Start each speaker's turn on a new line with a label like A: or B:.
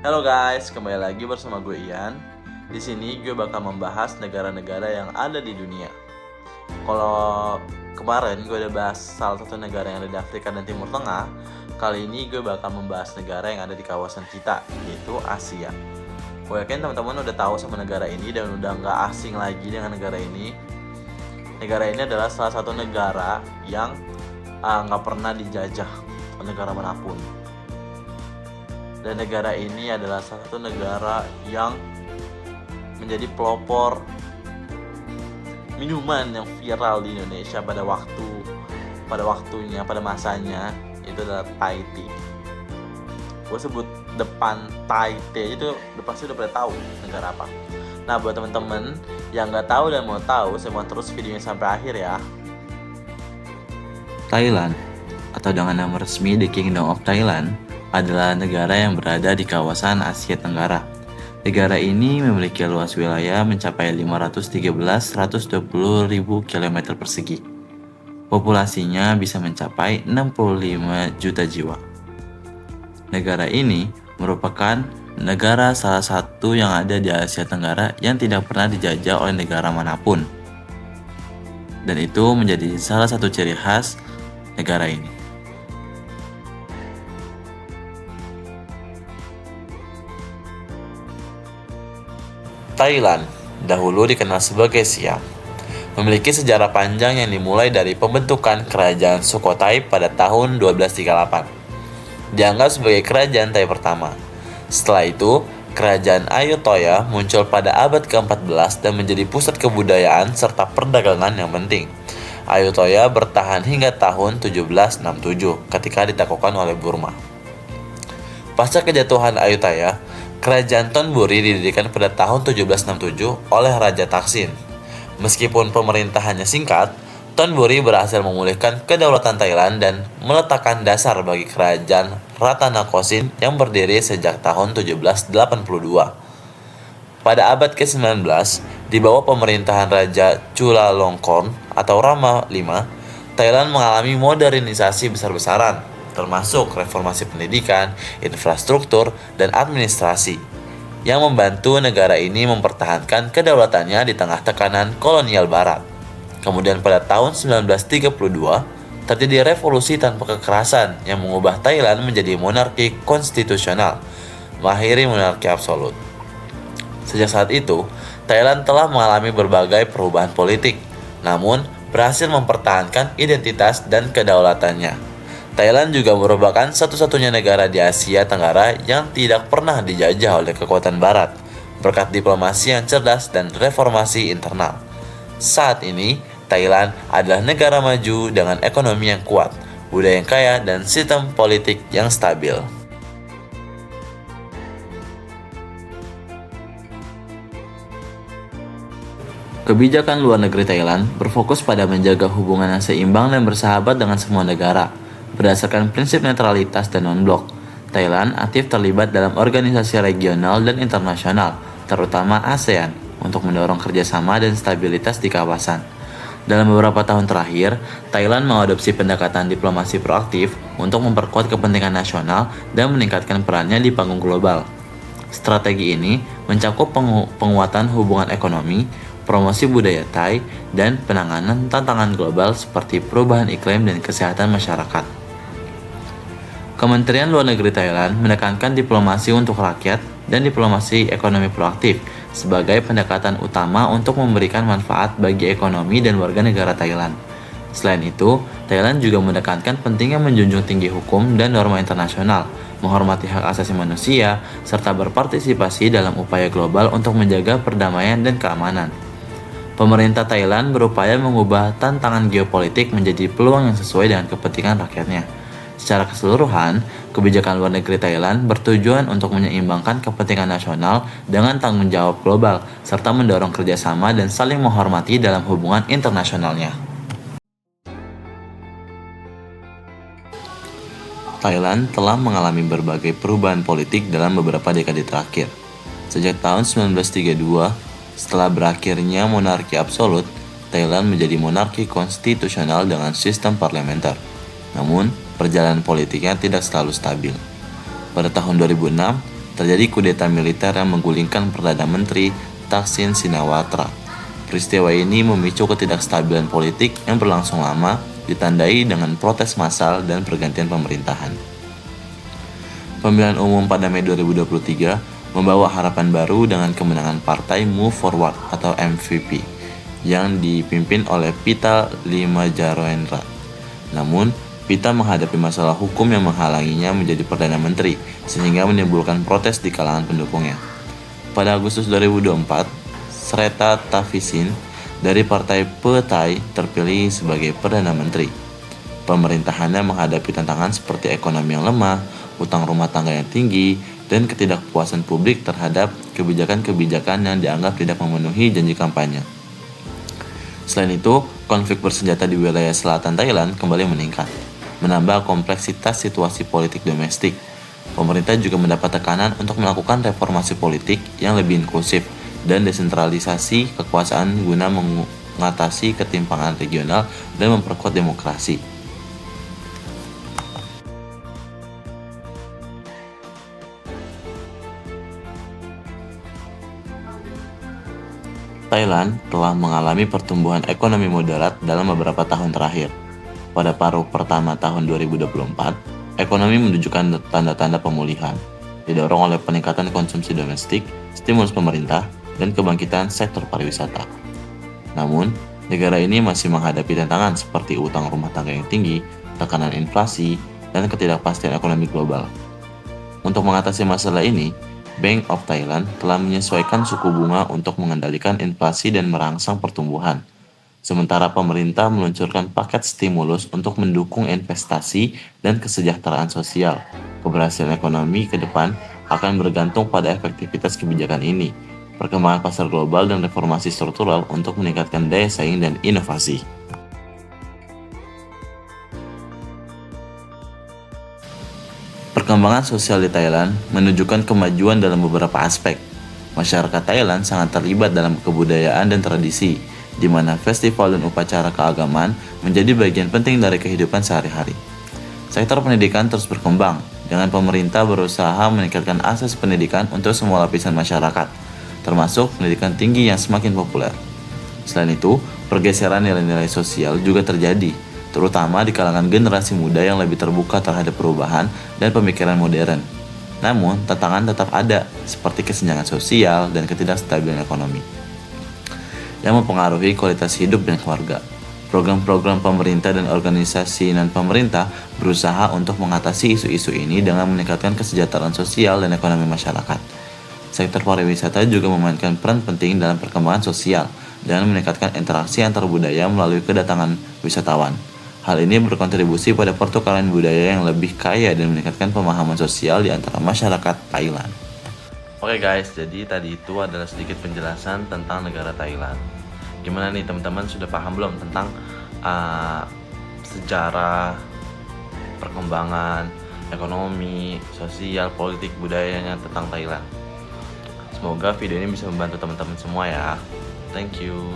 A: Halo guys, kembali lagi bersama gue Ian. Di sini gue bakal membahas negara-negara yang ada di dunia. Kalau kemarin gue udah bahas salah satu negara yang ada di Afrika dan Timur Tengah, kali ini gue bakal membahas negara yang ada di kawasan kita, yaitu Asia. Gue yakin teman-teman udah tahu sama negara ini dan udah nggak asing lagi dengan negara ini. Negara ini adalah salah satu negara yang nggak pernah dijajah oleh negara manapun. Dan negara ini adalah salah satu negara yang menjadi pelopor minuman yang viral di Indonesia pada pada masanya, itu adalah Thai tea. Gue sebut depan Thai tea itu pasti udah pada tahu negara apa. Nah, buat temen-temen yang nggak tahu dan mau tahu, saya mau terus videonya sampai akhir ya.
B: Thailand, atau dengan nama resmi The Kingdom of Thailand, adalah negara yang berada di kawasan Asia Tenggara. Negara ini memiliki luas wilayah mencapai 513.120.000 km persegi. Populasinya bisa mencapai 65 juta jiwa. Negara ini merupakan negara salah satu yang ada di Asia Tenggara yang tidak pernah dijajah oleh negara manapun. Dan itu menjadi salah satu ciri khas negara ini.
A: Thailand, dahulu dikenal sebagai Siam, memiliki sejarah panjang yang dimulai dari pembentukan kerajaan Sukhothai pada tahun 1238. Dianggap sebagai kerajaan Thai pertama. Setelah itu, kerajaan Ayutthaya muncul pada abad ke-14 dan menjadi pusat kebudayaan serta perdagangan yang penting. Ayutthaya bertahan hingga tahun 1767 ketika ditaklukkan oleh Burma. Pasca kejatuhan Ayutthaya, Kerajaan Thonburi didirikan pada tahun 1767 oleh Raja Taksin. Meskipun pemerintahannya singkat, Thonburi berhasil memulihkan kedaulatan Thailand dan meletakkan dasar bagi kerajaan Ratanakosin yang berdiri sejak tahun 1782. Pada abad ke-19, di bawah pemerintahan Raja Chulalongkorn atau Rama V, Thailand mengalami modernisasi besar-besaran, termasuk reformasi pendidikan, infrastruktur, dan administrasi, yang membantu negara ini mempertahankan kedaulatannya di tengah tekanan kolonial barat. Kemudian pada tahun 1932, terjadi revolusi tanpa kekerasan yang mengubah Thailand menjadi monarki konstitusional, mengakhiri monarki absolut. Sejak saat itu, Thailand telah mengalami berbagai perubahan politik, namun berhasil mempertahankan identitas dan kedaulatannya. Thailand juga merupakan satu-satunya negara di Asia Tenggara yang tidak pernah dijajah oleh kekuatan barat, berkat diplomasi yang cerdas dan reformasi internal. Saat ini, Thailand adalah negara maju dengan ekonomi yang kuat, budaya yang kaya, dan sistem politik yang stabil.
B: Kebijakan luar negeri Thailand berfokus pada menjaga hubungan yang seimbang dan bersahabat dengan semua negara. Berdasarkan prinsip netralitas dan non-blok, Thailand aktif terlibat dalam organisasi regional dan internasional, terutama ASEAN, untuk mendorong kerjasama dan stabilitas di kawasan. Dalam beberapa tahun terakhir, Thailand mengadopsi pendekatan diplomasi proaktif untuk memperkuat kepentingan nasional dan meningkatkan perannya di panggung global. Strategi ini mencakup penguatan hubungan ekonomi, promosi budaya Thai, dan penanganan tantangan global seperti perubahan iklim dan kesehatan masyarakat. Kementerian Luar Negeri Thailand menekankan diplomasi untuk rakyat dan diplomasi ekonomi proaktif sebagai pendekatan utama untuk memberikan manfaat bagi ekonomi dan warga negara Thailand. Selain itu, Thailand juga menekankan pentingnya menjunjung tinggi hukum dan norma internasional, menghormati hak asasi manusia, serta berpartisipasi dalam upaya global untuk menjaga perdamaian dan keamanan. Pemerintah Thailand berupaya mengubah tantangan geopolitik menjadi peluang yang sesuai dengan kepentingan rakyatnya. Secara keseluruhan, kebijakan luar negeri Thailand bertujuan untuk menyeimbangkan kepentingan nasional dengan tanggung jawab global, serta mendorong kerjasama dan saling menghormati dalam hubungan internasionalnya. Thailand telah mengalami berbagai perubahan politik dalam beberapa dekade terakhir. Sejak tahun 1932, setelah berakhirnya monarki absolut, Thailand menjadi monarki konstitusional dengan sistem parlementer. Namun, perjalanan politiknya tidak selalu stabil. Pada tahun 2006, terjadi kudeta militer yang menggulingkan Perdana Menteri Thaksin Shinawatra. Peristiwa ini memicu ketidakstabilan politik yang berlangsung lama, ditandai dengan protes massal dan pergantian pemerintahan. Pemilihan umum pada Mei 2023 membawa harapan baru dengan kemenangan Partai Move Forward atau MVP yang dipimpin oleh Pita Limajarendra. Namun, Pita menghadapi masalah hukum yang menghalanginya menjadi Perdana Menteri, sehingga menimbulkan protes di kalangan pendukungnya. Pada Agustus 2024, Sreta Thavisin dari Partai Pheu Thai terpilih sebagai Perdana Menteri. Pemerintahannya menghadapi tantangan seperti ekonomi yang lemah, utang rumah tangga yang tinggi, dan ketidakpuasan publik terhadap kebijakan-kebijakan yang dianggap tidak memenuhi janji kampanye. Selain itu, konflik bersenjata di wilayah selatan Thailand kembali meningkat, menambah kompleksitas situasi politik domestik. Pemerintah juga mendapat tekanan untuk melakukan reformasi politik yang lebih inklusif dan desentralisasi kekuasaan guna mengatasi ketimpangan regional dan memperkuat demokrasi. Thailand telah mengalami pertumbuhan ekonomi moderat dalam beberapa tahun terakhir. Pada paruh pertama tahun 2024, ekonomi menunjukkan tanda-tanda pemulihan, didorong oleh peningkatan konsumsi domestik, stimulus pemerintah, dan kebangkitan sektor pariwisata. Namun, negara ini masih menghadapi tantangan seperti utang rumah tangga yang tinggi, tekanan inflasi, dan ketidakpastian ekonomi global. Untuk mengatasi masalah ini, Bank of Thailand telah menyesuaikan suku bunga untuk mengendalikan inflasi dan merangsang pertumbuhan. Sementara pemerintah meluncurkan paket stimulus untuk mendukung investasi dan kesejahteraan sosial. Keberhasilan ekonomi ke depan akan bergantung pada efektivitas kebijakan ini, perkembangan pasar global, dan reformasi struktural untuk meningkatkan daya saing dan inovasi. Perkembangan sosial di Thailand menunjukkan kemajuan dalam beberapa aspek. Masyarakat Thailand sangat terlibat dalam kebudayaan dan tradisi, di mana festival dan upacara keagamaan menjadi bagian penting dari kehidupan sehari-hari. Sektor pendidikan terus berkembang, dengan pemerintah berusaha meningkatkan akses pendidikan untuk semua lapisan masyarakat, termasuk pendidikan tinggi yang semakin populer. Selain itu, pergeseran nilai-nilai sosial juga terjadi, terutama di kalangan generasi muda yang lebih terbuka terhadap perubahan dan pemikiran modern. Namun, tantangan tetap ada, seperti kesenjangan sosial dan ketidakstabilan ekonomi, yang mempengaruhi kualitas hidup dan keluarga. Program-program pemerintah dan organisasi non-pemerintah berusaha untuk mengatasi isu-isu ini dengan meningkatkan kesejahteraan sosial dan ekonomi masyarakat. Sektor pariwisata juga memainkan peran penting dalam perkembangan sosial dan meningkatkan interaksi antar budaya melalui kedatangan wisatawan. Hal ini berkontribusi pada pertukaran budaya yang lebih kaya dan meningkatkan pemahaman sosial di antara masyarakat Thailand. Oke guys, jadi tadi itu adalah sedikit penjelasan tentang negara Thailand. Gimana nih teman-teman, sudah paham belum tentang sejarah, perkembangan, ekonomi, sosial, politik, budayanya tentang Thailand? Semoga video ini bisa membantu teman-teman semua ya. Thank you.